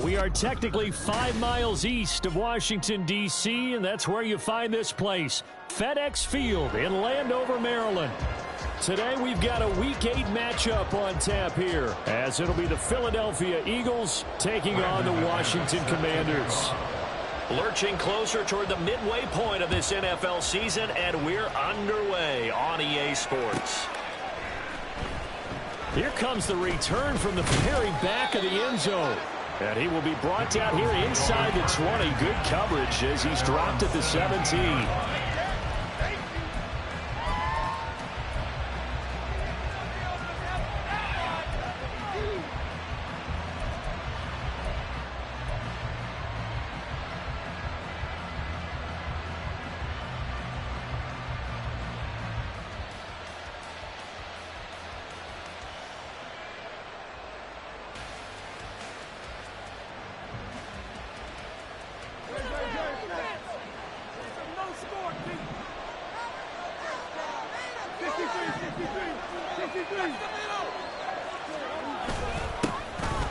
We are technically 5 miles east of Washington, D.C., and that's where you find this place, FedEx Field in Landover, Maryland. Today we've got a Week 8 matchup on tap here, as it'll be the Philadelphia Eagles taking on the Washington Commanders. Lurching closer toward the midway point of this NFL season, and we're underway on EA Sports. Here comes the return from the very back of the end zone. And he will be brought down here inside the 20. Good coverage as he's dropped at the 17.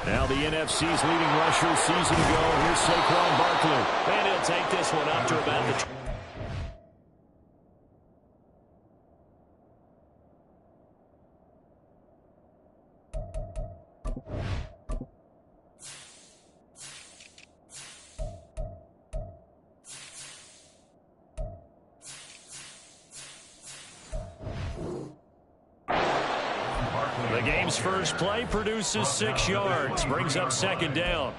Now the NFC's leading rusher season ago. Here's Saquon Barkley. And he'll take this one up to about the... The game's first play produces 6 yards, brings up second down.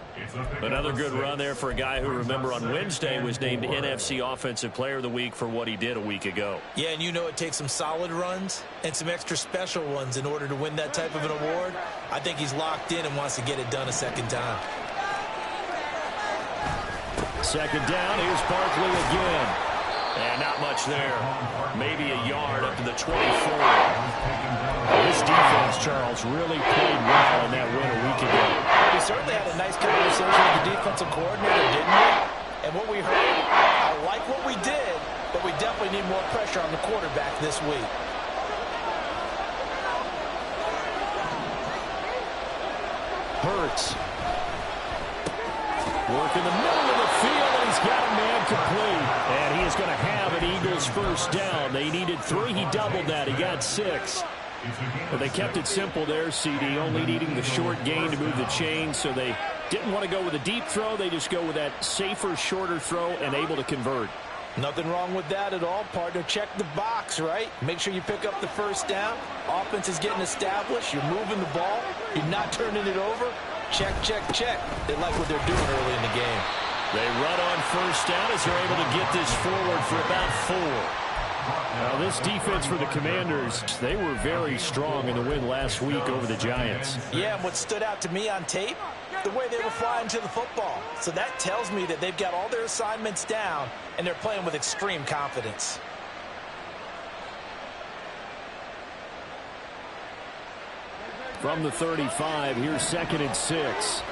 Another good run there for a guy who, remember, on Wednesday was named NFC Offensive Player of the Week for what he did a week ago. Yeah, and you know it takes some solid runs and some extra special ones in order to win that type of an award. I think he's locked in and wants to get it done a second time. Second down, here's Barkley again. And not much there. Maybe a yard up to the 24. This defense, Charles, really played well in that win a week ago. We certainly had a nice conversation with the defensive coordinator, didn't we? And what we heard, I like what we did, but we definitely need more pressure on the quarterback this week. Hurts. Work in the middle of the field, and he's got a man complete. And he is going to have an Eagles first down. They needed 3. He doubled that. He got 6. But they kept it simple there, CD, only needing the short gain to move the chain, so they didn't want to go with a deep throw. They just go with that safer, shorter throw and able to convert. Nothing wrong with that at all, partner. Check the box, right? Make sure you pick up the first down. Offense is getting established. You're moving the ball. You're not turning it over. Check, check, check. They like what they're doing early in the game. They run on first down as they're able to get this forward for about 4. Now, this defense for the Commanders, they were very strong in the win last week over the Giants. Yeah, and what stood out to me on tape, the way they were flying to the football. So that tells me that they've got all their assignments down, and they're playing with extreme confidence. From the 35, here's 2nd and 6.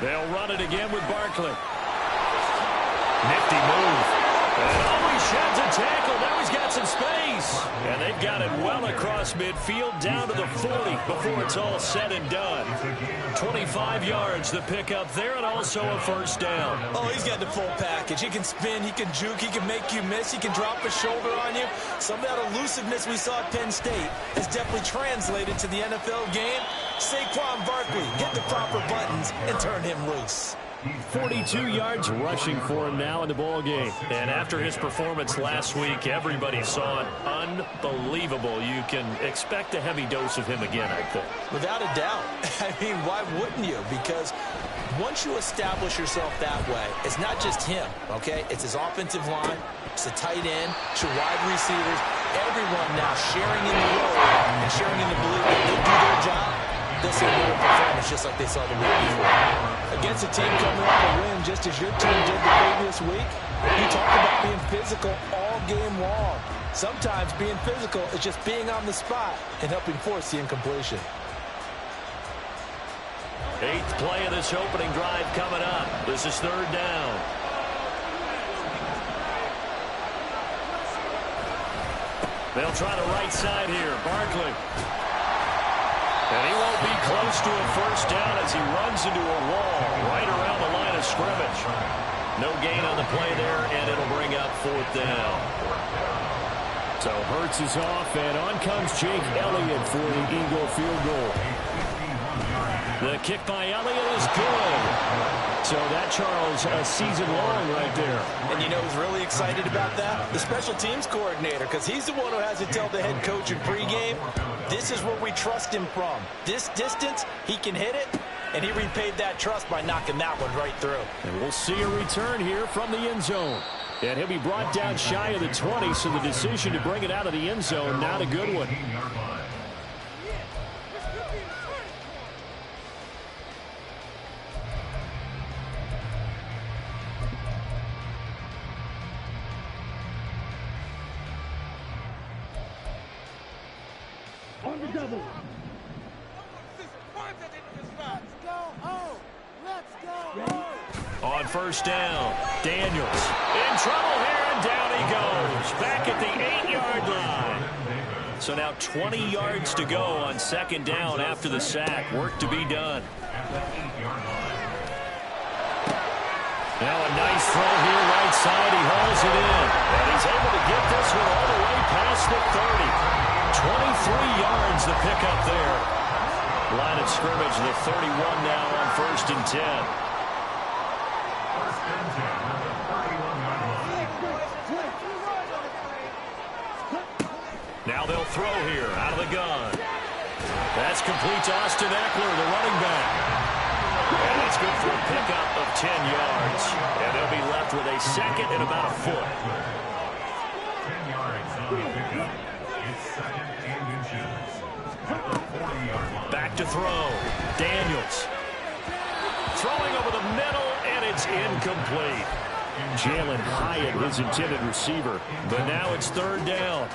They'll run it again with Barkley. Nifty move. And he sheds a tackle. Now he's got some space. And they've got it well across midfield down to the 40 before it's all said and done. 25 yards the pickup there, and also a first down. Oh, he's got the full package. He can spin, he can juke, he can make you miss, he can drop a shoulder on you. Some of that elusiveness we saw at Penn State has definitely translated to the NFL game. Saquon Barkley, hit the proper buttons and turn him loose. 42 yards rushing for him now in the ball game. And after his performance last week, everybody saw it. Unbelievable. You can expect a heavy dose of him again, I think. Without a doubt. I mean, why wouldn't you? Because once you establish yourself that way, it's not just him, okay? It's his offensive line, it's the tight end, it's your wide receivers, everyone now sharing in the role and sharing in the belief that they do their job. They'll see another performance just like they saw the week before. Against a team coming off a win just as your team did the previous week, you talk about being physical all game long. Sometimes being physical is just being on the spot and helping force the incompletion. 8th play of this opening drive coming up. This is 3rd down. They'll try the right side here. Barkley. And he won't be close to a first down as he runs into a wall right around the line of scrimmage. No gain on the play there, and it'll bring up 4th down. So Hurts is off, and on comes Jake Elliott for the Eagle field goal. The kick by Elliott is good. So that, Charles, a season long right there. And you know who's really excited about that? The special teams coordinator, because he's the one who has to tell the head coach in pregame, this is where we trust him from. This distance, he can hit it, and he repaid that trust by knocking that one right through. And we'll see a return here from the end zone. And he'll be brought down shy of the 20, so the decision to bring it out of the end zone, not a good one. On first down, Daniels in trouble here, and down he goes. Back at the 8-yard line. So now 20 yards to go on 2nd down after the sack. Work to be done. Now a nice throw here, right side. He hauls it in. And he's able to get this one all the way past the 30. 23 yards the pickup there. Line of scrimmage, the 31 now on 1st and 10. Now they'll throw here out of the gun. That's complete to Austin Eckler, the running back. And it's good for a pickup of 10 yards. And they'll be left with a 2nd and about a foot. 10 yards on the pickup. It's 2nd and inches. At the 40-yard line. Back to throw. Daniels. Throwing over the middle, and it's incomplete. Jalen Hyatt, his intended receiver. But now it's 3rd down.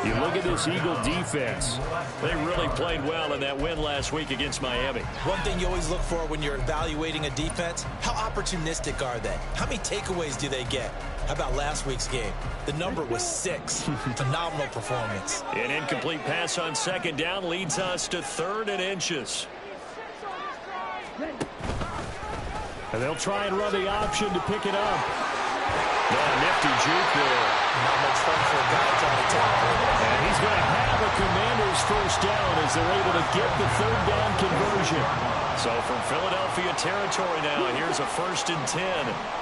You look at this Eagle defense. They really played well in that win last week against Miami. One thing you always look for when you're evaluating a defense, how opportunistic are they? How many takeaways do they get? How about last week's game? The number was 6. Phenomenal performance. An incomplete pass on 2nd down leads us to 3rd and inches. And they'll try and run the option to pick it up. Nifty juke there. Not much fun for a guy trying to tackle. And he's going to have a Commanders first down as they're able to get the third down conversion. So from Philadelphia territory now, here's a 1st and 10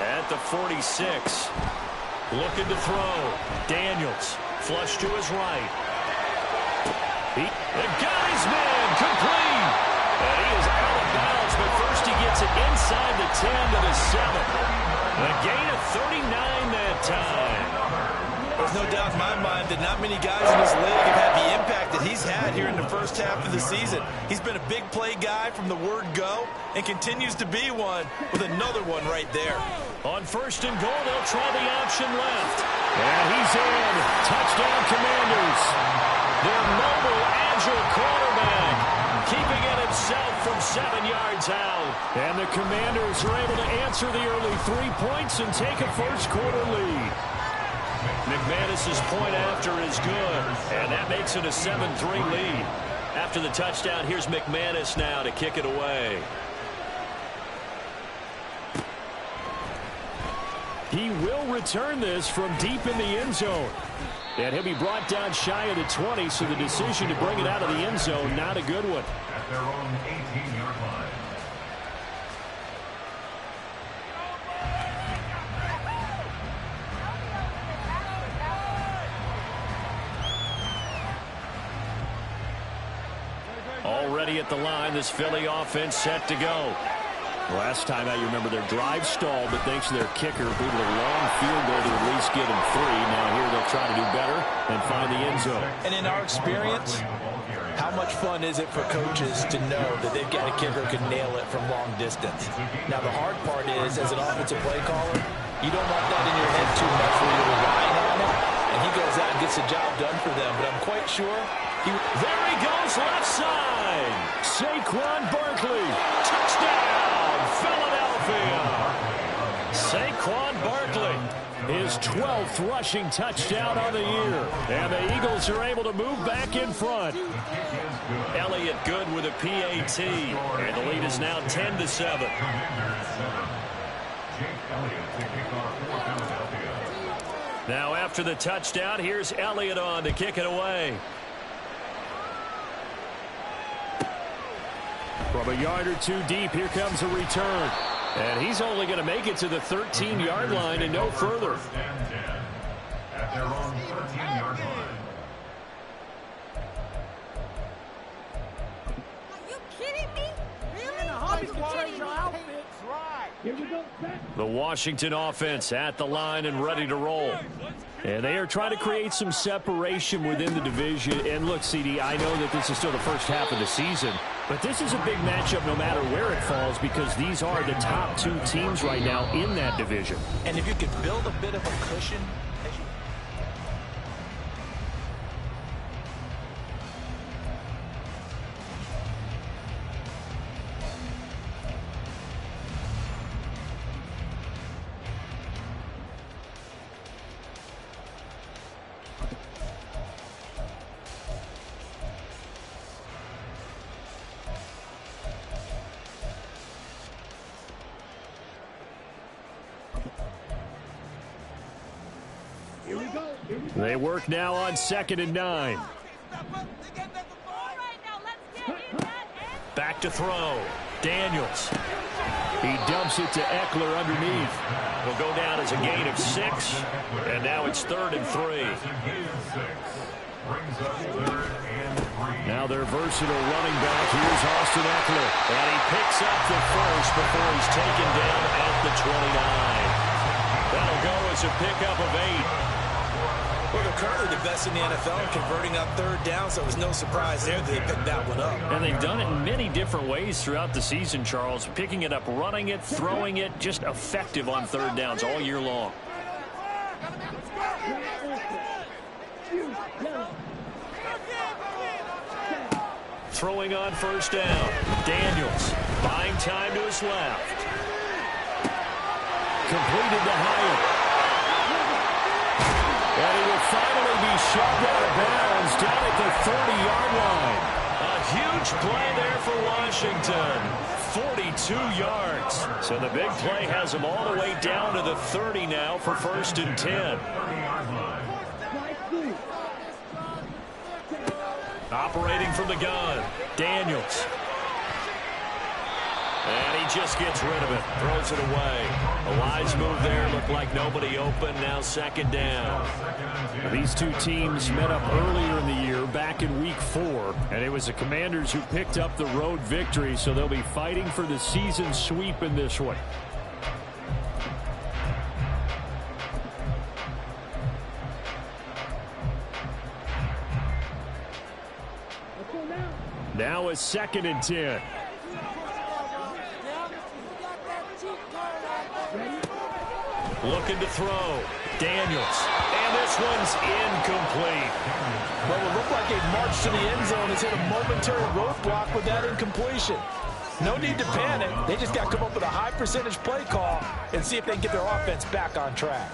at the 46. Looking to throw. Daniels, flush to his right. He got his man, complete. And he is out of bounds, but first he gets it inside the 10 to the 7. A gain of 39 that time. There's no doubt in my mind that not many guys in this league have had the impact that he's had here in the first half of the season. He's been a big play guy from the word go and continues to be one with another one right there. On 1st and goal, they'll try the option left. And he's in. Touchdown Commanders. Their mobile, agile quarterback keeping it himself from 7 yards out. And the Commanders are able to answer the early 3 points and take a first quarter lead. McManus's point after is good, and that makes it a 7-3 lead. After the touchdown, here's McManus now to kick it away. He will return this from deep in the end zone. And he'll be brought down shy of the 20, so the decision to bring it out of the end zone, not a good one. At their own 18-yard line. Already at the line, this Philly offense set to go. Last time out, you remember their drive stalled, but thanks to their kicker, booted a long field goal to at least get them 3. Now here they'll try to do better and find the end zone. And in our experience, how much fun is it for coaches to know that they've got a kicker who can nail it from long distance? Now the hard part is, as an offensive play caller, you don't want that in your head too much where you're relying on it, and he goes out and gets the job done for them. But I'm quite sure there he goes, left side. Saquon Barkley, touchdown, Philadelphia. Saquon Barkley, his 12th rushing touchdown on the year. And the Eagles are able to move back in front. Elliott good with a PAT. And the lead is now 10-7. Now after the touchdown, here's Elliott on to kick it away. From a yard or two deep, here comes a return. And he's only going to make it to the 13-yard line and no further. At their own 13-yard line. Are you kidding me? Really? The Washington offense at the line and ready to roll. And they are trying to create some separation within the division. And look, CD, I know that this is still the first half of the season, but this is a big matchup no matter where it falls because these are the top 2 teams right now in that division. And if you could build a bit of a cushion. They work now on 2nd and 9. Back to throw. Daniels. He dumps it to Eckler underneath. Will go down as a gain of 6. And now it's 3rd and 3. Now their versatile running back. Here's Austin Eckler. And he picks up the first before he's taken down at the 29. That'll go as a pickup of 8. Well, they're currently the best in the NFL in converting on 3rd down, so it was no surprise there that they picked that one up. And they've done it in many different ways throughout the season, Charles. Picking it up, running it, throwing it, just effective on 3rd downs all year long. Throwing on 1st down. Daniels buying time to his left. Completed to Hyatt. And he will finally be shoved out of bounds down at the 30-yard line. A huge play there for Washington. 42 yards. So the big play has him all the way down to the 30 now for 1st and 10. Operating from the gun, Daniels. And he just gets rid of it, throws it away. A wise move there, looked like nobody open, now second down. These two teams met up earlier in the year, back in week 4, and it was the Commanders who picked up the road victory, so they'll be fighting for the season sweep in this one. Now a 2nd and 10. Looking to throw. Daniels. And this one's incomplete. Well, it looked like a march to the end zone has hit a momentary roadblock with that incompletion. No need to panic. They just got to come up with a high percentage play call and see if they can get their offense back on track.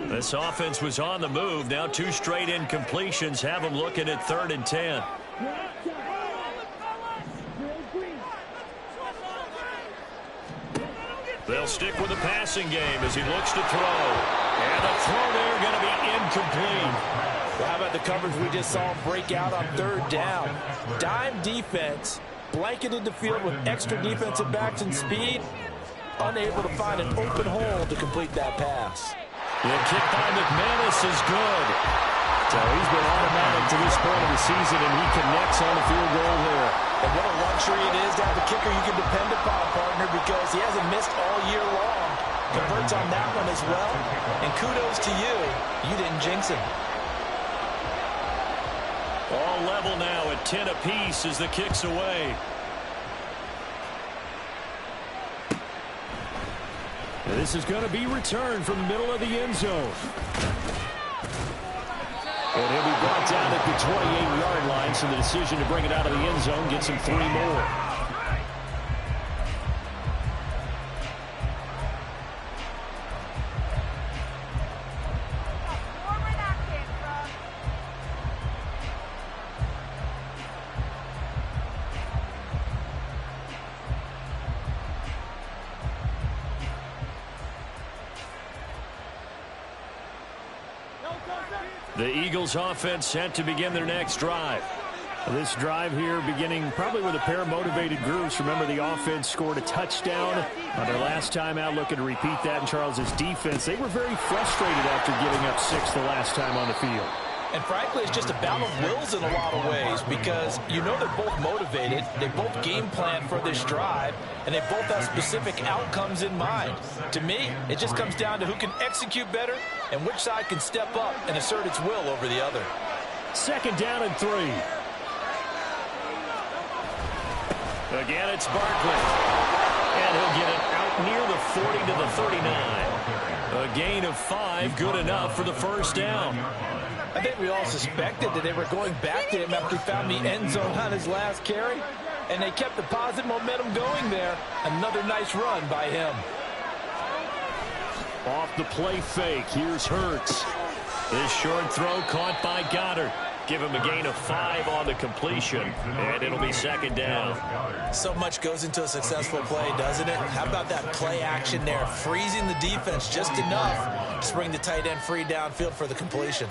This offense was on the move. Now 2 straight incompletions have them looking at 3rd and 10. They'll stick with the passing game as he looks to throw. And the throw there going to be incomplete. Well, how about the coverage we just saw him break out on 3rd down? Dime defense, blanketed the field with extra defensive backs and speed, unable to find an open hole to complete that pass. The kick by McManus is good. So he's been automatic to this point of the season, and he connects on the field goal there. And what a luxury it is to have a kicker you can depend upon, partner, because he hasn't missed all year long. Converts on that one as well. And kudos to you. You didn't jinx him. All level now at 10 apiece as the kick's away. This is going to be returned from the middle of the end zone. And he'll be brought down at the 28-yard line, so the decision to bring it out of the end zone gets him 3 more. The Eagles offense set to begin their next drive. This drive here beginning probably with a pair of motivated groups. Remember, the offense scored a touchdown on their last time out, looking to repeat that in Charles's defense. They were very frustrated after giving up 6 the last time on the field. And frankly, it's just a battle of wills in a lot of ways because you know they're both motivated, they both game plan for this drive, and they both have specific outcomes in mind. To me, it just comes down to who can execute better and which side can step up and assert its will over the other. 2nd down and 3. Again, it's Barkley. And he'll get it out near the 40 to the 39. A gain of 5, good enough for the 1st down. I think we all suspected that they were going back to him after he found the end zone on his last carry, and they kept the positive momentum going there. Another nice run by him. Off the play fake, here's Hurts. This short throw caught by Goddard. Give him a gain of 5 on the completion, and it'll be 2nd down. So much goes into a successful play, doesn't it? How about that play action there, freezing the defense just enough to bring the tight end free downfield for the completion.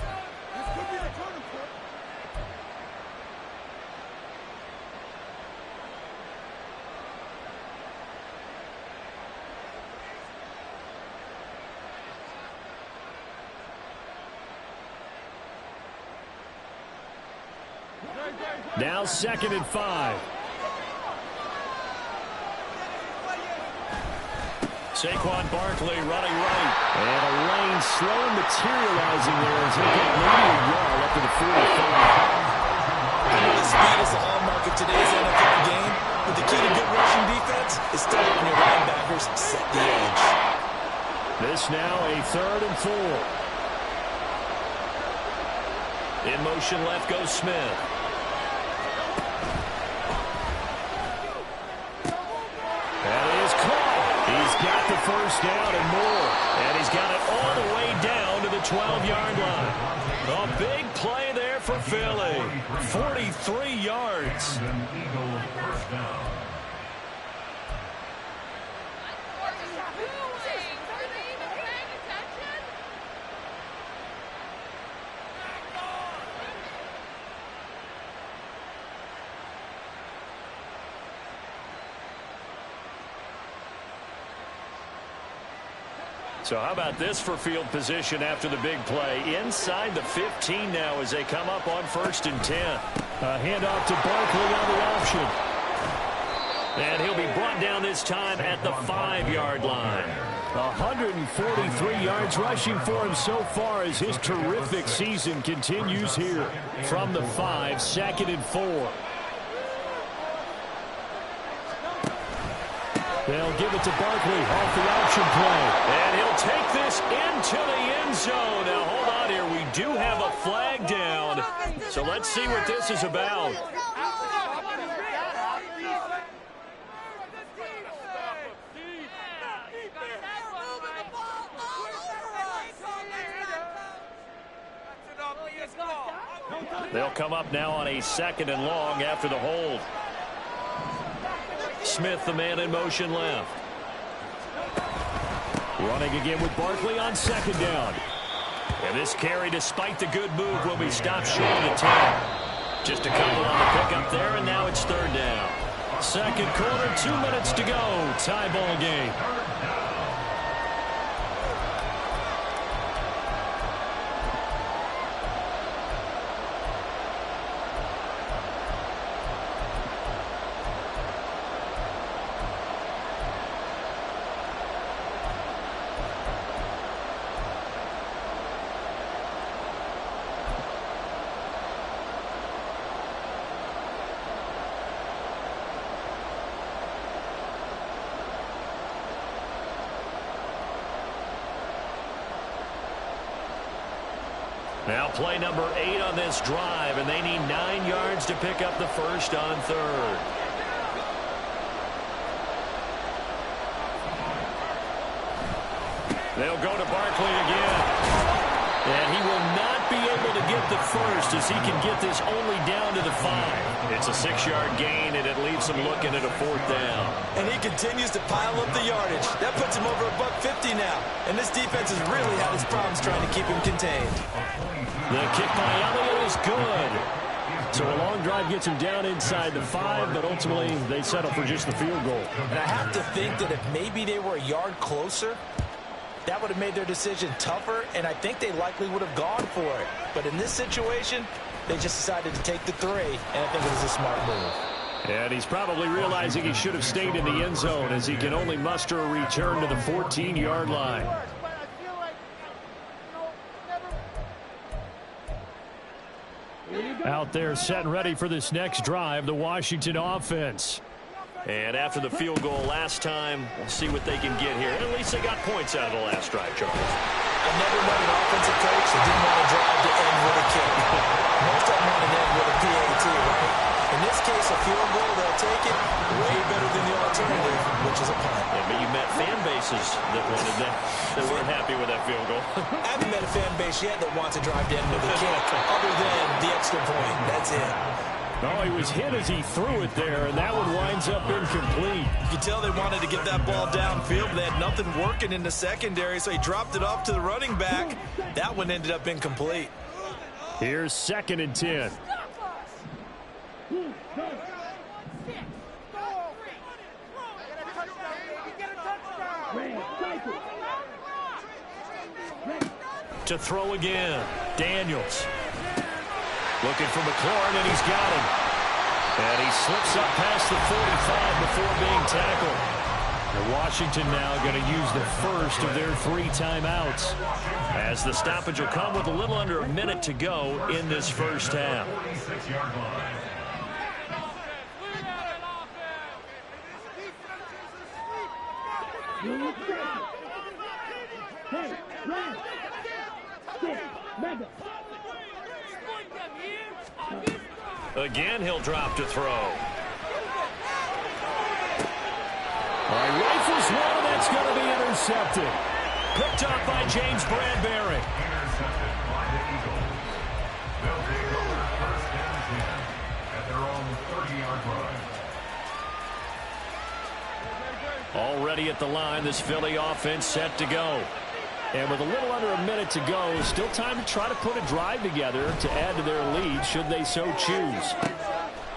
Now 2nd and 5. Saquon Barkley running right. And a lane slow materializing there as he'll get maybe a yard up to the 45. I know the speed is the hallmark of today's NFL game, but the key to good rushing defense is still having your linebackers set the edge. This now a 3rd and 4. In motion left goes Smith. That is caught. He's got the 1st down and more. And he's got it all the way down to the 12-yard line. A big play there for Philly. 43 yards. So how about this for field position after the big play? Inside the 15 now as they come up on 1st and 10. A handoff to Barkley on the option. And he'll be brought down this time at the 5-yard line. 143 yards rushing for him so far as his terrific season continues here. From the 5, 2nd and 4. They'll give it to Barkley off the option play. And he'll take this into the end zone. Now, hold on here. We do have a flag down. So let's see what this is about. They'll come up now on a 2nd and long after the hold. Smith, the man in motion left. Running again with Barkley on 2nd down. And this carry, despite the good move, will be stopped short of the 10. Just a couple on the pickup there, and now it's 3rd down. 2nd quarter, 2 minutes to go. Tie ball game. Now play number 8 on this drive, and they need 9 yards to pick up the first on 3rd. They'll go to Barkley again. And he will not be able to get the first as he can get this only down to the 5. It's a 6-yard gain, and it leaves him looking at a 4th down. And he continues to pile up the yardage. That puts him over $150 now. And this defense has really had its problems trying to keep him contained. The kick by Elliott is good. So a long drive gets him down inside the 5, but ultimately they settle for just the field goal. And I have to think that if maybe they were a yard closer, that would have made their decision tougher, and I think they likely would have gone for it. But in this situation, they just decided to take the 3, and I think it was a smart move. And he's probably realizing he should have stayed in the end zone as he can only muster a return to the 14-yard line. Out there set and ready for this next drive, the Washington offense. And after the field goal last time, we'll see what they can get here. At least they got points out of the last drive, Charles. I've never met an offensive coach that didn't want to drive to end with a kick. Most of them want to end with a PAT, right? In this case, a field goal, they'll take it way better than the alternative, which is a punt. Yeah, but you met fan bases that wanted that weren't happy with that field goal. I haven't met a fan base yet that wants to drive to end with a kick, other than the extra point. That's it. Oh, he was hit as he threw it there, and that one winds up incomplete. You could tell they wanted to get that ball downfield. They had nothing working in the secondary, so he dropped it off to the running back. That one ended up incomplete. Here's 2nd and 10. To throw again, Daniels. Looking for McLaurin, and he's got him. And he slips up past the 45 before being tackled. And Washington now going to use the first of their 3 timeouts, as the stoppage will come with a little under a minute to go in this first half. Again, he'll drop to throw. Rifles one, that's going to be intercepted. Picked up by James Bradbury. Intercepted by the Eagles. They'll take over 1st and 10 at their own 30-yard line. Already at the line, this Philly offense set to go. And with a little under a minute to go, still time to try to put a drive together to add to their lead should they so choose.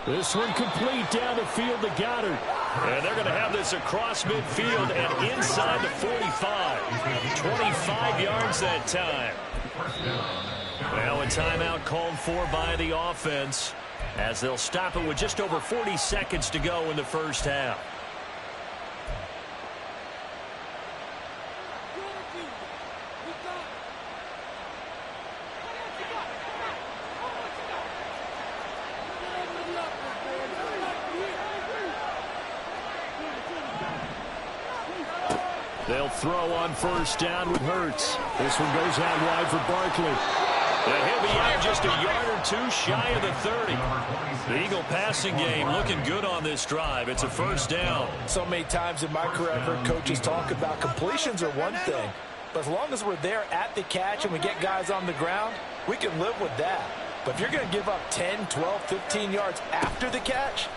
This one complete down the field to Goddard. And they're going to have this across midfield and inside the 45. 25 yards that time. Well, a timeout called for by the offense as they'll stop it with just over 40 seconds to go in the first half. They'll throw on first down with Hurts. This one goes out wide for Barkley. And he'll be out just a yard or two shy of the 30. The Eagle passing game looking good on this drive. It's a first down. So many times in my career I've heard coaches talk about completions are one thing. But as long as we're there at the catch and we get guys on the ground, we can live with that. But if you're going to give up 10, 12, 15 yards after the catch,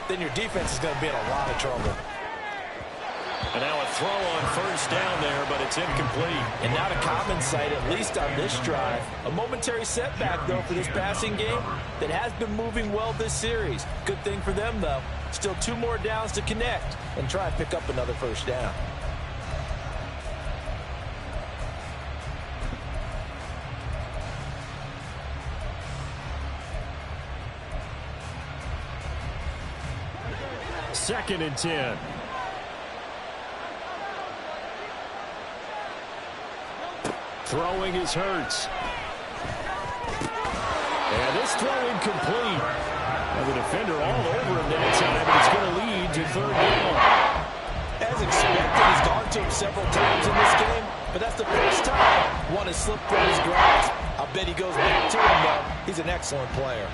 then your defense is going to be in a lot of trouble. And now a throw on first down there, but it's incomplete. And not a common sight, at least on this drive. A momentary setback, though, for this passing game that has been moving well this series. Good thing for them, though. Still 2 more downs to connect and try and pick up another first down. Second and 10. Throwing is Hurts. And this throw incomplete. And the defender all over him that time. It's going to lead to third down. As expected, he's gone to him several times in this game, but that's the first time one has slipped from his grasp. I bet he goes back to him, though. He's an excellent player.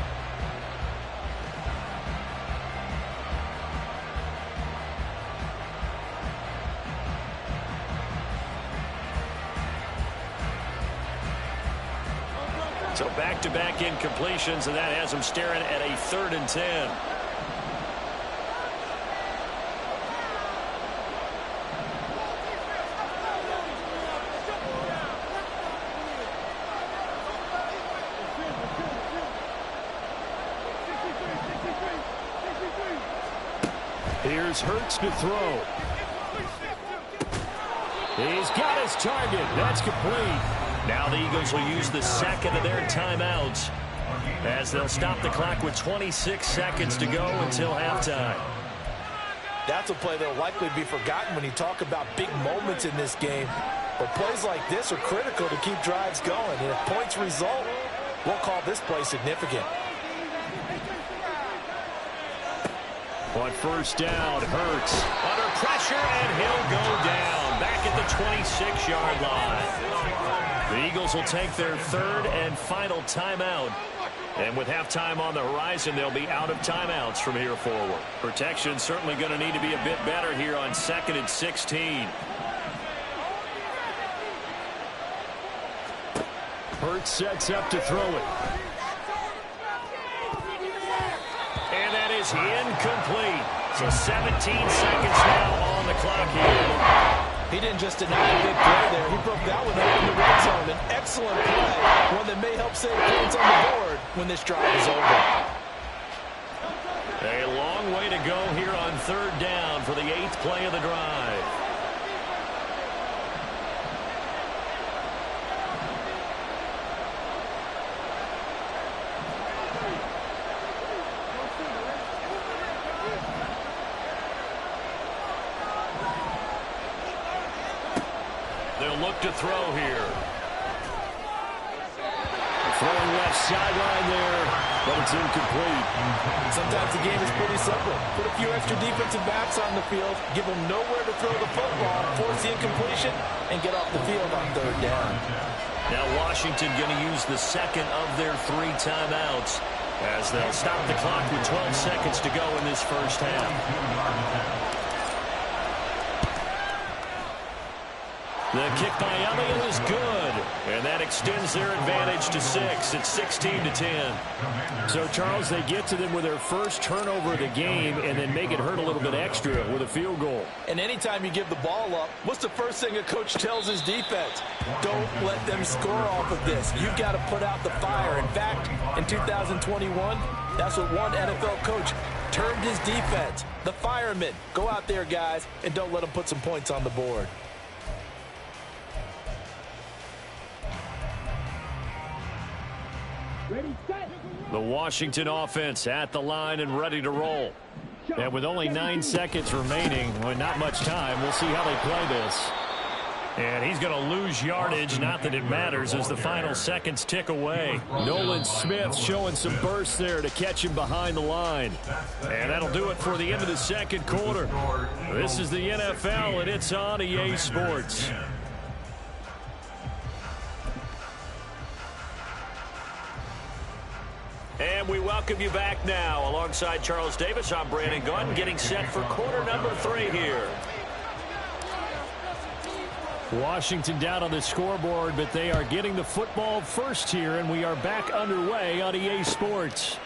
So back-to-back incompletions, and that has him staring at a 3rd and 10. Here's Hurts to throw. He's got his target. That's complete. Now the Eagles will use the second of their timeouts as they'll stop the clock with 26 seconds to go until halftime. That's a play that will likely be forgotten when you talk about big moments in this game. But plays like this are critical to keep drives going. And if points result, we'll call this play significant. On first down, Hurts under pressure, and he'll go down back at the 26-yard line. The Eagles will take their 3rd and final timeout. And with halftime on the horizon, they'll be out of timeouts from here forward. Protection certainly going to need to be a bit better here on 2nd and 16. Hurts sets up to throw it. And that is incomplete. So 17 seconds now on the clock here. He didn't just deny a big play there. He broke that one up in the red zone. An excellent play, one that may help save points on the board when this drive is over. A long way to go here on 3rd down for the 8th play of the drive. They'll look to throw here. Throwing left sideline there, but it's incomplete. Sometimes the game is pretty simple. Put a few extra defensive backs on the field, give them nowhere to throw the football, force the incompletion, and get off the field on 3rd down. Now Washington going to use the second of their 3 timeouts as they'll stop the clock with 12 seconds to go in this first half. The kick by Elliott is good, and that extends their advantage to 6. It's 16-10. So, Charles, they get to them with their first turnover of the game and then make it hurt a little bit extra with a field goal. And anytime you give the ball up, what's the first thing a coach tells his defense? Don't let them score off of this. You've got to put out the fire. In fact, in 2021, That's what one NFL coach termed his defense. The firemen. Go out there, guys, and don't let them put some points on the board. The Washington offense at the line and ready to roll. And with only 9 seconds remaining, well, not much time, we'll see how they play this. And he's going to lose yardage, not that it matters, as the final seconds tick away. Nolan Smith showing some burst there to catch him behind the line. And that'll do it for the end of the second quarter. This is the NFL, and it's on EA Sports. And we welcome you back now. Alongside Charles Davis, I'm Brandon Gunn, getting set for quarter number 3 here. Washington down on the scoreboard, but they are getting the football first here, and we are back underway on EA Sports.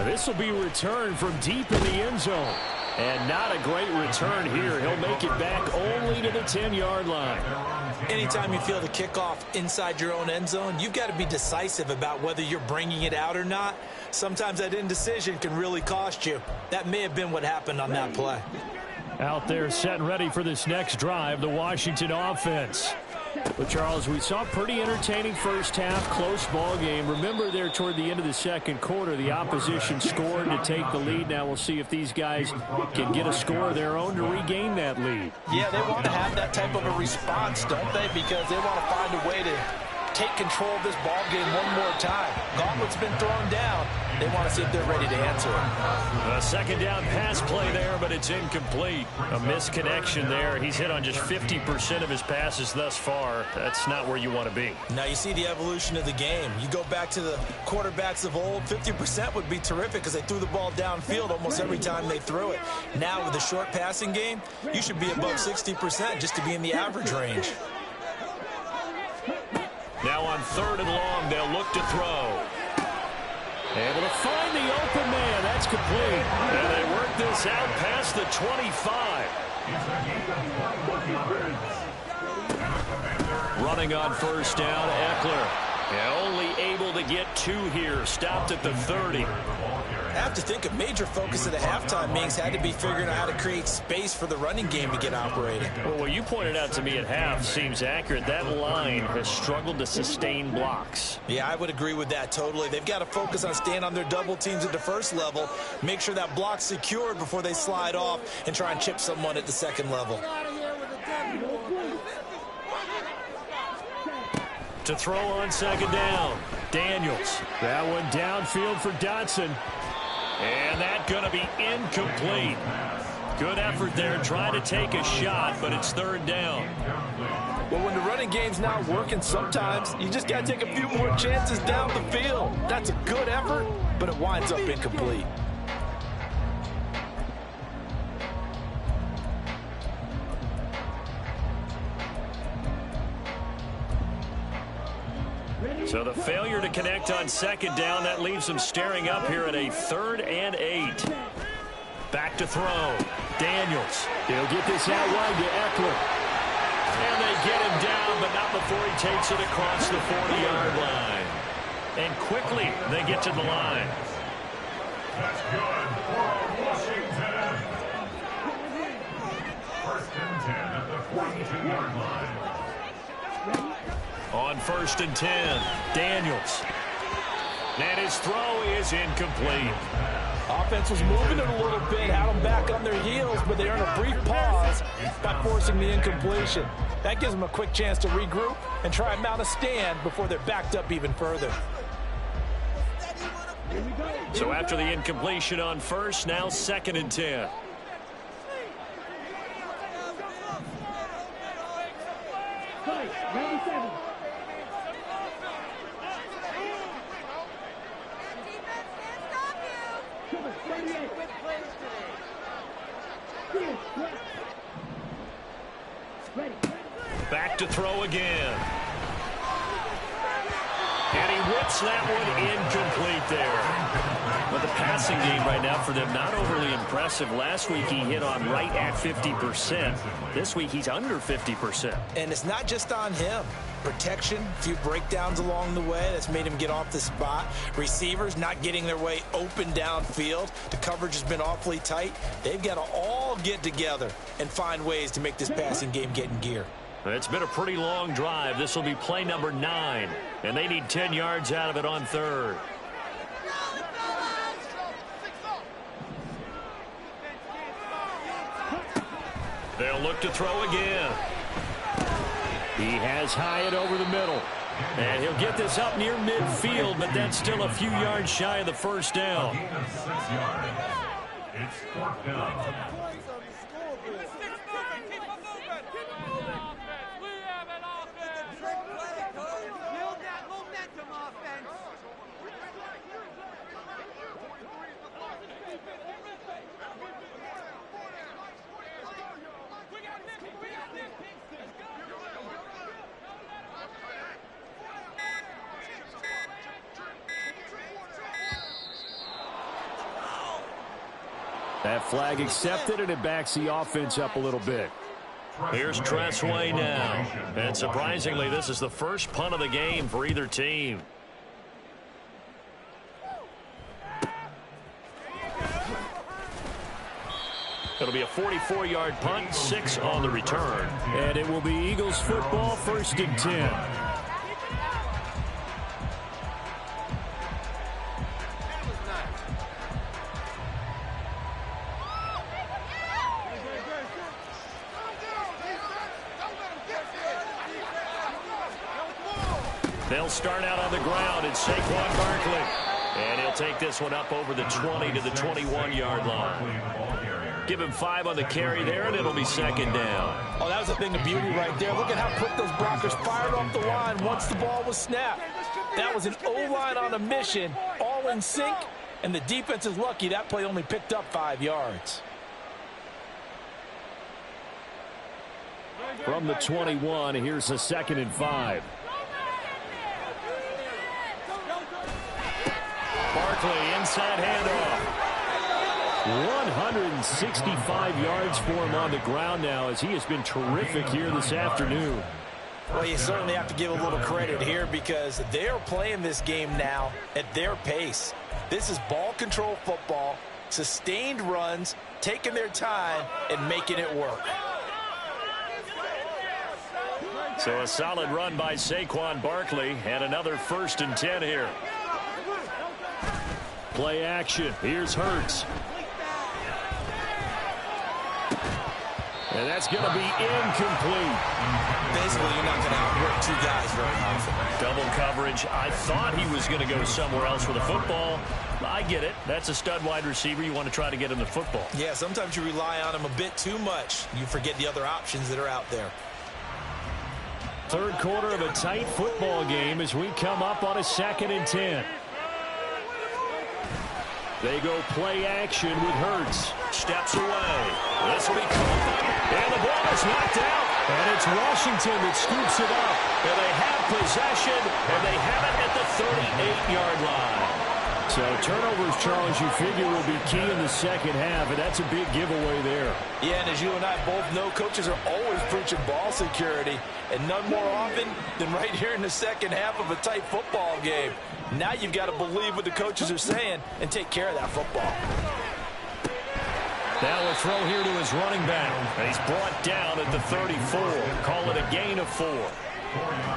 This will be returned from deep in the end zone. And not a great return here. He'll make it back only to the 10-yard line. Anytime you feel the kickoff inside your own end zone, you've got to be decisive about whether you're bringing it out or not. Sometimes that indecision can really cost you. That may have been what happened on that play. Out there set and ready for this next drive, the Washington offense. But, Charles, we saw a pretty entertaining first half, close ball game. Remember there toward the end of the second quarter, the opposition scored to take the lead. Now we'll see if these guys can get a score of their own to regain that lead. Yeah, they want to have that type of a response, don't they? Because they want to find a way to take control of this ball game one more time. Gauntlet's been thrown down. They want to see if they're ready to answer it. A second down pass play there, but it's incomplete. A misconnection there. He's hit on just 50% of his passes thus far. That's not where you want to be. Now you see the evolution of the game. You go back to the quarterbacks of old, 50% would be terrific because they threw the ball downfield almost every time they threw it. Now with the short passing game, you should be above 60% just to be in the average range. Now on 3rd and long, they'll look to throw. Able to find the open man. That's complete. And they work this out past the 25. Running on first down, Eckler. Yeah, only able to get 2 here. Stopped at the 30. I have to think a major focus of the halftime meetings had to be figuring out how to create space for the running game to get operating. Well, what you pointed out to me at half seems accurate. That line has struggled to sustain blocks. Yeah, I would agree with that totally. They've got to focus on staying on their double teams at the first level, make sure that block's secured before they slide off and try and chip someone at the second level. To throw on second down, Daniels. That one downfield for Dotson. And that's going to be incomplete. Good effort there trying to take a shot, but it's 3rd down. Well, when the running game's not working, sometimes you just got to take a few more chances down the field. That's a good effort, but it winds up incomplete. So the failure to connect on second down, that leaves them staring up here at a 3rd and 8. Back to throw. Daniels. He'll get this out wide to Eckler. And they get him down, but not before he takes it across the 40-yard line. And quickly they get to the line. That's good for Washington. 1st and 10 at the 42-yard line. On 1st and 10, Daniels. And his throw is incomplete. Offense was moving it a little bit, had them back on their heels, but they earned a brief pause by forcing the incompletion. That gives them a quick chance to regroup and try and mount a stand before they're backed up even further. So after the incompletion on 1st, now 2nd and 10. Back to throw again. And he whips that one incomplete there. But the passing game right now for them, not overly impressive. Last week he hit on right at 50%. This week he's under 50%. And it's not just on him. Protection, a few breakdowns along the way. That's made him get off the spot. Receivers not getting their way open downfield. The coverage has been awfully tight. They've got to all get together and find ways to make this passing game get in gear. It's been a pretty long drive. This will be play number 9. And they need 10 yards out of it on third. They'll look to throw again. He has Hyatt over the middle. And he'll get this up near midfield, but that's still a few yards shy of the first down. Gain of 6 yards. It's fourth down. Build that momentum offense. That flag accepted, and it backs the offense up a little bit. Here's Tressway now. And surprisingly, this is the first punt of the game for either team. It'll be a 44-yard punt, 6 on the return. And it will be Eagles football, 1st and 10. They'll start out on the ground. It's Saquon Barkley. And he'll take this one up over the 20 to the 21-yard line. Give him 5 on the carry there, and it'll be 2nd down. Oh, that was a thing of beauty right there. Look at how quick those blockers fired off the line once the ball was snapped. That was an O-line on a mission, all in sync, and the defense is lucky that play only picked up 5 yards. From the 21, here's a 2nd and 5. Barkley, inside handoff. 165 yards for him on the ground now, as he has been terrific here this afternoon. Well, you certainly have to give a little credit here because they're playing this game now at their pace. This is ball control football, sustained runs, taking their time and making it work. So a solid run by Saquon Barkley, and another 1st and 10 here. Play action. Here's Hurts. And that's going to be incomplete. Basically, you're not going to outwork 2 guys very often. Double coverage. I thought he was going to go somewhere else with the football. I get it. That's a stud wide receiver. You want to try to get him the football. Yeah, sometimes you rely on him a bit too much. You forget the other options that are out there. Third quarter of a tight football game as we come up on a 2nd and 10. They go play action with Hurts. Steps away. This will be caught. And the ball is knocked out. And it's Washington that scoops it up. And they have possession. And they have it at the 38-yard line. So turnovers, Charles, you figure will be key in the second half. And that's a big giveaway there. Yeah, and as you and I both know, coaches are always preaching ball security. And none more often than right here in the second half of a tight football game. Now you've got to believe what the coaches are saying and take care of that football. Now a throw here to his running back. And he's brought down at the 34. Call it a gain of 4.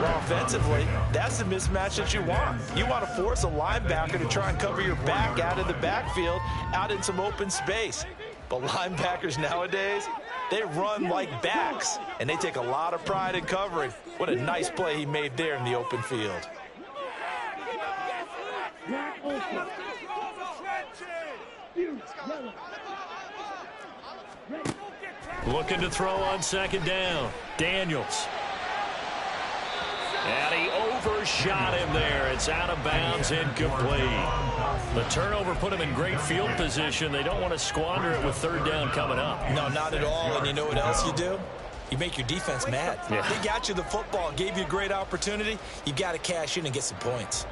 Well, offensively, that's the mismatch that you want. You want to force a linebacker to try and cover your back out of the backfield, out in some open space. But linebackers nowadays, they run like backs, and they take a lot of pride in covering. What a nice play he made there in the open field. Looking to throw on 2nd down. Daniels. And he overshot him there. It's out of bounds, incomplete. The turnover put him in great field position. They don't want to squander it with 3rd down coming up. No, not at all. And you know what else you do? You make your defense mad. Yeah. They got you the football, gave you a great opportunity. You got to cash in and get some points.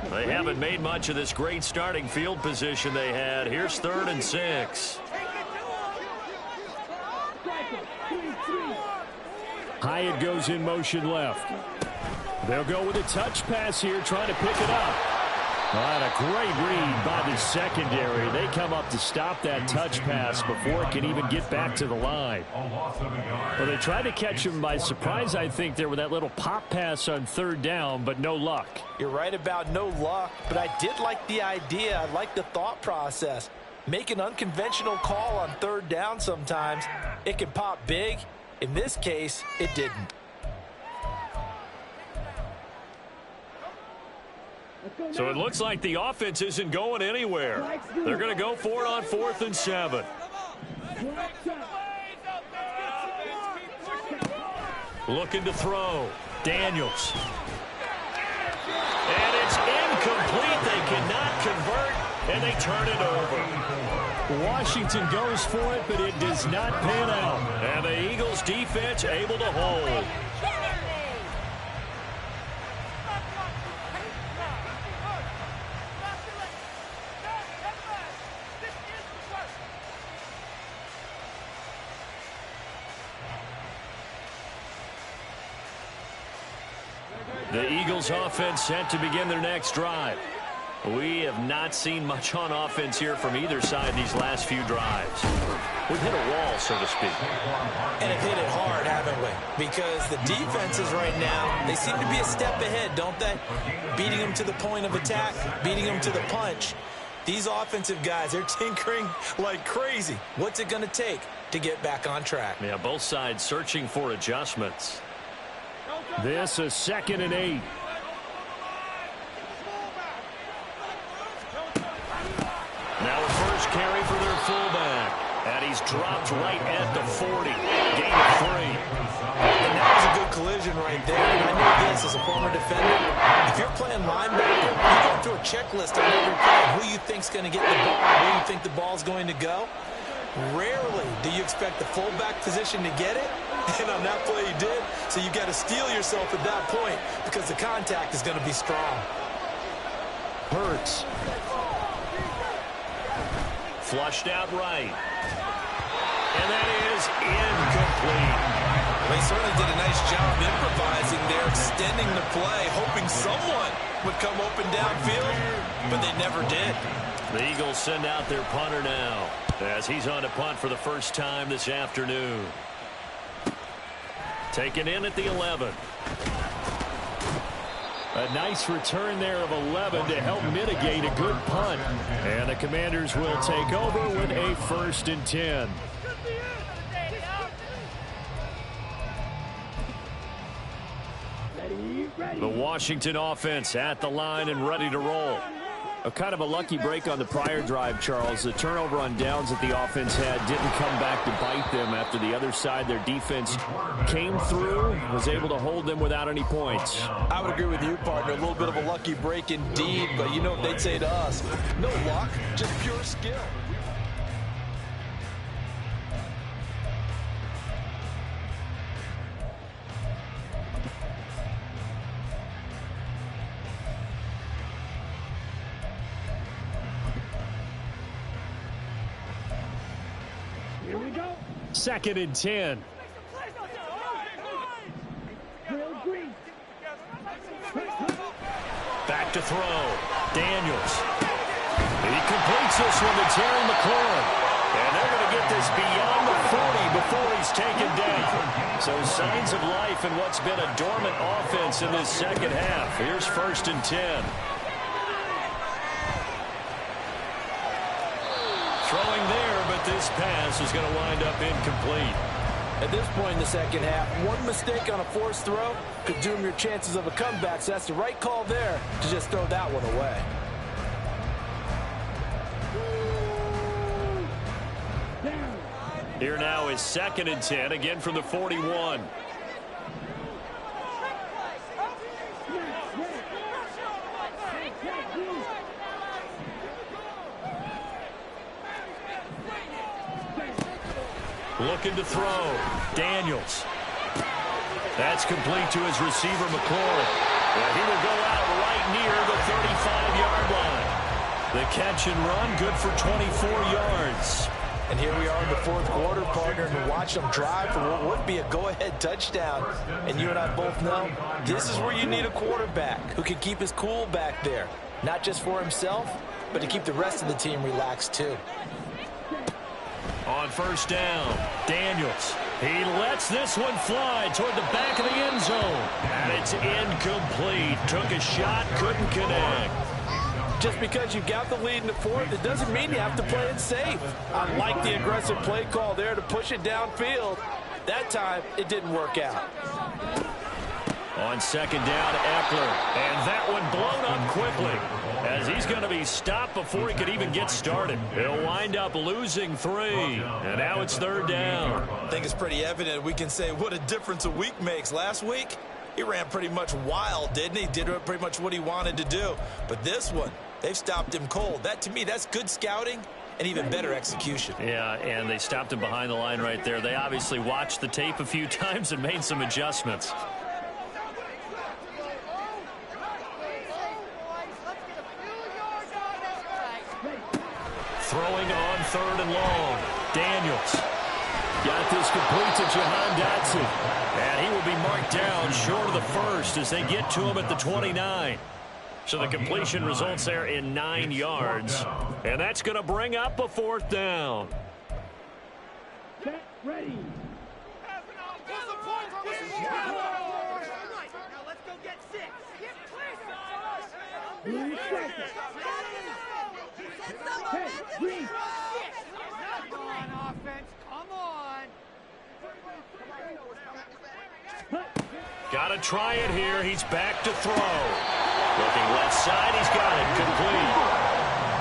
They haven't made much of this great starting field position they had. Here's 3rd and 6. Hyatt goes in motion left. They'll go with a touch pass here, trying to pick it up. And a great read by the secondary. They come up to stop that touch pass before it can even get back to the line. Well, they tried to catch him by surprise, I think, there with that little pop pass on 3rd down, but no luck. You're right about no luck, but I did like the idea. I like the thought process. Make an unconventional call on 3rd down sometimes. It can pop big. In this case, it didn't. So it looks like the offense isn't going anywhere. They're going to go for it on 4th and 7. Looking to throw. Daniels. And it's incomplete. They cannot convert, and they turn it over. Washington goes for it, but it does not pan out. And the Eagles defense able to hold. The Eagles offense set to begin their next drive. We have not seen much on offense here from either side these last few drives. We've hit a wall, so to speak. And have hit it hard, haven't we? Because the defenses right now, they seem to be a step ahead, don't they? Beating them to the point of attack, beating them to the punch. These offensive guys, they're tinkering like crazy. What's it going to take to get back on track? Yeah, both sides searching for adjustments. This is 2nd and 8. Now a first carry for their fullback. And he's dropped right at the 40. Gain of 3. And that was a good collision right there. And I know this as a former defender. If you're playing linebacker, you go through a checklist on every play. Who you think's going to get the ball? Where you think the ball's going to go? Rarely do you expect the fullback position to get it. And on that play he did. So you got to steel yourself at that point because the contact is going to be strong. Hurts. Flushed out right. And that is incomplete. They certainly did a nice job improvising there, extending the play, hoping someone would come open downfield, but they never did. The Eagles send out their punter now as he's on to punt for the first time this afternoon. Taken in at the 11. A nice return there of 11 to help mitigate a good punt. And the Commanders will take over with a 1st and 10. The Washington offense at the line and ready to roll. A kind of a lucky break on the prior drive, Charles. The turnover on downs that the offense had didn't come back to bite them after the other side. Their defense came through, was able to hold them without any points. I would agree with you, partner. A little bit of a lucky break indeed, but you know what they'd say to us. No luck, just pure skill. Here we go. 2nd and 10. Back to throw. Daniels. He completes this one to Terry McLaurin. And they're going to get this beyond the 40 before he's taken down. So signs of life in what's been a dormant offense in this second half. Here's 1st and 10. Throwing there, but this pass is going to wind up incomplete. At this point in the second half, one mistake on a forced throw could doom your chances of a comeback, so that's the right call there to just throw that one away. Here now is 2nd and 10, again from the 41. Looking to throw. Daniels. That's complete to his receiver, McLaurin. And he will go out right near the 35-yard line. The catch and run, good for 24 yards. And here we are in the fourth quarter, partner, and watch them drive for what would be a go-ahead touchdown. And you and I both know this is where you need a quarterback who can keep his cool back there. Not just for himself, but to keep the rest of the team relaxed too. On first down, Daniels. He lets this one fly toward the back of the end zone. And it's incomplete. Took a shot, couldn't connect. Just because you got the lead in the fourth, it doesn't mean you have to play it safe. I like the aggressive play call there to push it downfield. That time, it didn't work out. On second down, Eckler. And that one blown up quickly, as he's going to be stopped before he could even get started. He'll wind up losing 3. And now it's third down. I think it's pretty evident we can say what a difference a week makes. Last week, he ran pretty much wild, didn't he? Did pretty much what he wanted to do. But this one, they've stopped him cold. That, to me, that's good scouting and even better execution. Yeah, and they stopped him behind the line right there. They obviously watched the tape a few times and made some adjustments. Throwing on third and long. Daniels got this complete to Jahan Dotson. And he will be marked down short of the first as they get to him at the 29. So the completion results there in 9 yards. And that's going to bring up a fourth down. Get ready. Now let's go get 6. Come on, offense. Come on. Got to try it here. He's back to throw. Looking left side. He's got it. Complete.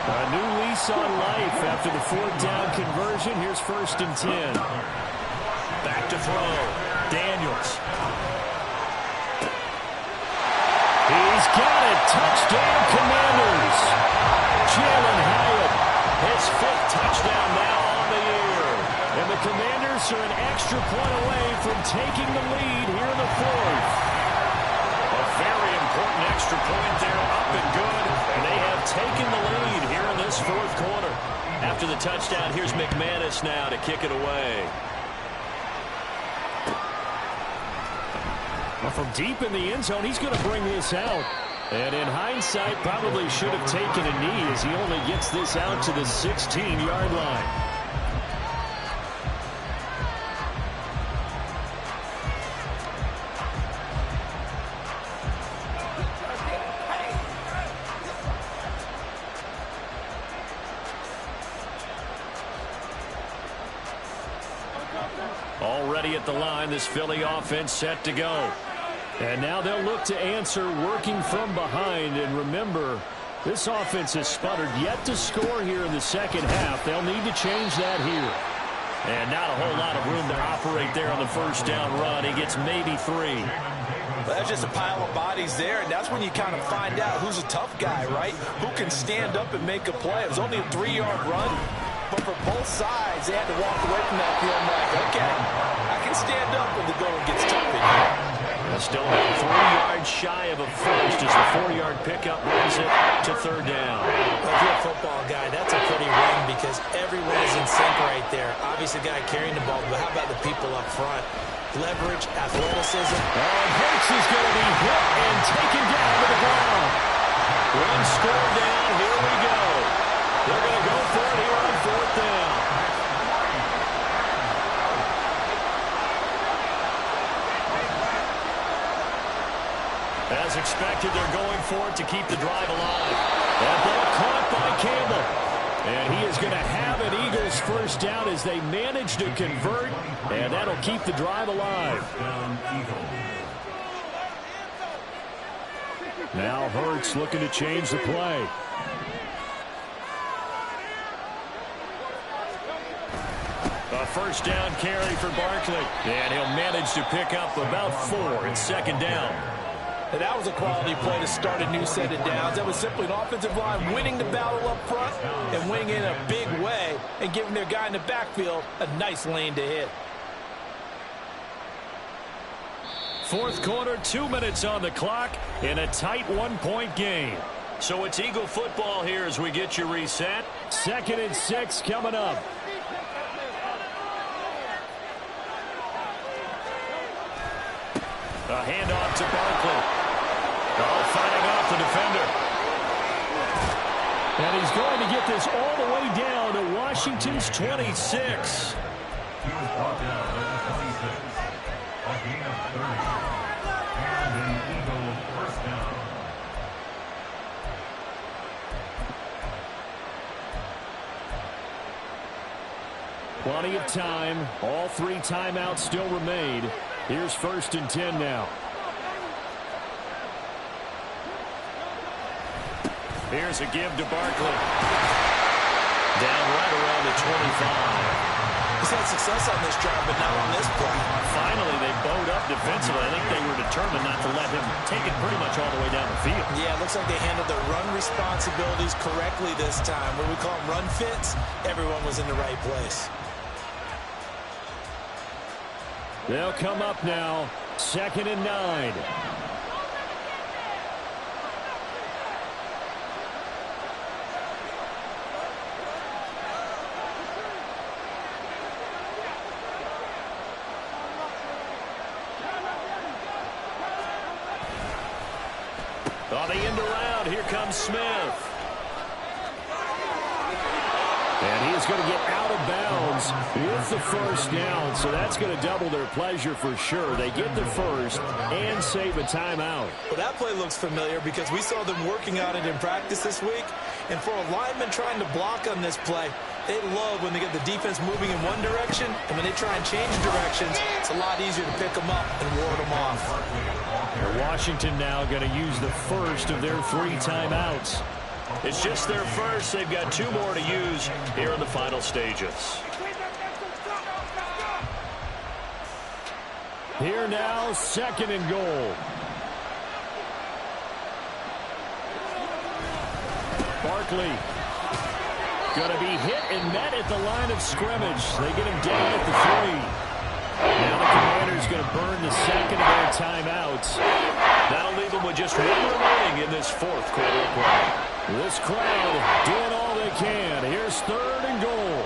A new lease on life after the fourth down conversion. Here's first and 10. Back to throw. Daniels. He's got it. Touchdown, Commanders. Jalen Hyatt, his 5th touchdown now on the year. And the Commanders are an extra point away from taking the lead here in the fourth. A very important extra point there, up and good. And they have taken the lead here in this fourth quarter. After the touchdown, here's McManus now to kick it away. Well, from deep in the end zone, he's going to bring this out. And in hindsight, probably should have taken a knee as he only gets this out to the 16-yard line. Already at the line, this Philly offense set to go. And now they'll look to answer working from behind. And remember, this offense has sputtered yet to score here in the second half. They'll need to change that here. And not a whole lot of room to operate there on the first down run. He gets maybe 3. Well, that's just a pile of bodies there, and that's when you kind of find out who's a tough guy, right? Who can stand up and make a play. It was only a 3-yard run, but for both sides, they had to walk away from that feeling like, okay, I can stand up when the going gets tough in here. Still about 3 yards shy of a first as the 4-yard pickup brings it to third down. If you're a football guy, that's a pretty win because everyone is in sync right there. Obviously, the guy carrying the ball, but how about the people up front? Leverage, athleticism. And Hurts is going to be hit and taken down to the ground. One score down. Here we go. They're going to go for it here on fourth down. As expected, they're going for it to keep the drive alive. That ball caught by Campbell. And he is going to have an Eagles first down as they manage to convert. And that'll keep the drive alive. Now Hurts looking to change the play. A first down carry for Barkley. And he'll manage to pick up about 4 in second down. And that was a quality play to start a new set of downs. That was simply an offensive line winning the battle up front and winning in a big way and giving their guy in the backfield a nice lane to hit. Fourth quarter, 2 minutes on the clock in a tight one-point game. So it's Eagle football here as we get you reset. 2nd and 6 coming up. A handoff to Barkley. Oh, fighting off the defender. And he's going to get this all the way down to Washington's 26. He was brought down at the 26. A gain of 30. And an Eagle first down. Plenty of time. All 3 timeouts still remain. Here's 1st and 10 now. Here's a give to Barkley. Down right around the 25. He's had success on this drive, but not on this play. Finally, they bowed up defensively. I think they were determined not to let him take it pretty much all the way down the field. Yeah, it looks like they handled their run responsibilities correctly this time. What we call them run fits, everyone was in the right place. They'll come up now. 2nd and 9. On the end around, here comes Smith. And he's going to get out of bounds with the first down, so that's going to double their pleasure for sure. They get the first and save a timeout. Well, that play looks familiar because we saw them working on it in practice this week. And for a lineman trying to block on this play, they love when they get the defense moving in one direction, and when they try and change directions, it's a lot easier to pick them up and ward them off. Washington now going to use the first of their 3 timeouts. It's just their first. They've got 2 more to use here in the final stages. Here now, 2nd and goal. Barkley going to be hit and met at the line of scrimmage. They get him down at the 3. Now the Commanders going to burn the 2nd of their timeouts. That'll leave them with just 1 remaining in this 4th quarter of play. This crowd doing all they can. Here's 3rd and goal.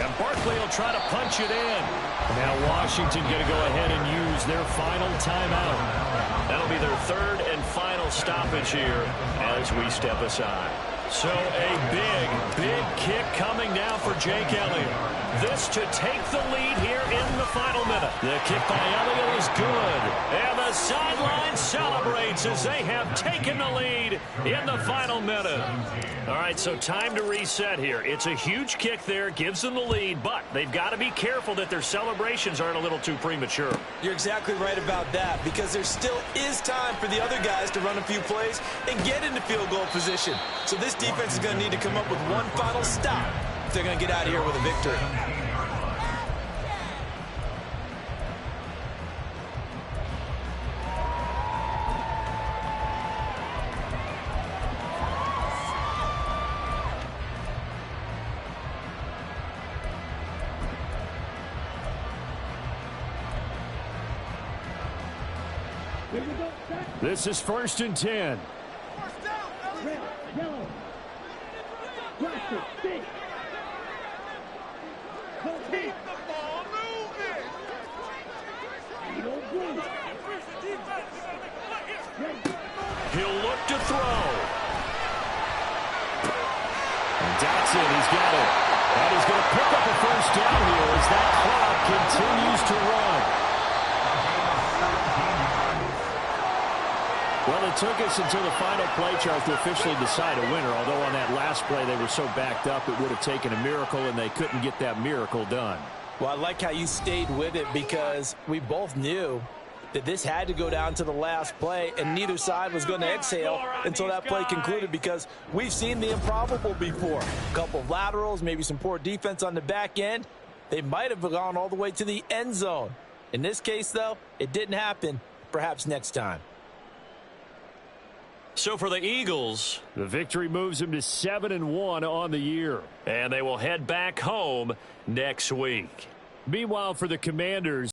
And Barkley will try to punch it in. Now Washington going to go ahead and use their final timeout. That'll be their 3rd and final stoppage here as we step aside. So a big kick coming now for Jake Elliott. This to take the lead here in the final minute. The kick by Elliott is good. And the sideline celebrates as they have taken the lead in the final minute. All right, so time to reset here. It's a huge kick there, gives them the lead, but they've got to be careful that their celebrations aren't a little too premature. You're exactly right about that, because there still is time for the other guys to run a few plays and get into field goal position. So this defense is going to need to come up with one final stop if they're going to get out of here with a victory. This is 1st and 10. Red, yellow. Blaster, stick. Keep the ball moving. He'll look to throw. And Dotson, he's got it. And he's going to pick up a first down here as that clock continues to run. Well, it took us until the final play chart to officially decide a winner, although on that last play they were so backed up it would have taken a miracle, and they couldn't get that miracle done. Well, I like how you stayed with it, because we both knew that this had to go down to the last play, and neither side was going to exhale until that play concluded, because we've seen the improbable before. A couple of laterals, maybe some poor defense on the back end. They might have gone all the way to the end zone. In this case, though, it didn't happen. Perhaps next time. So for the Eagles, the victory moves them to 7-1 on the year. And they will head back home next week. Meanwhile, for the Commanders,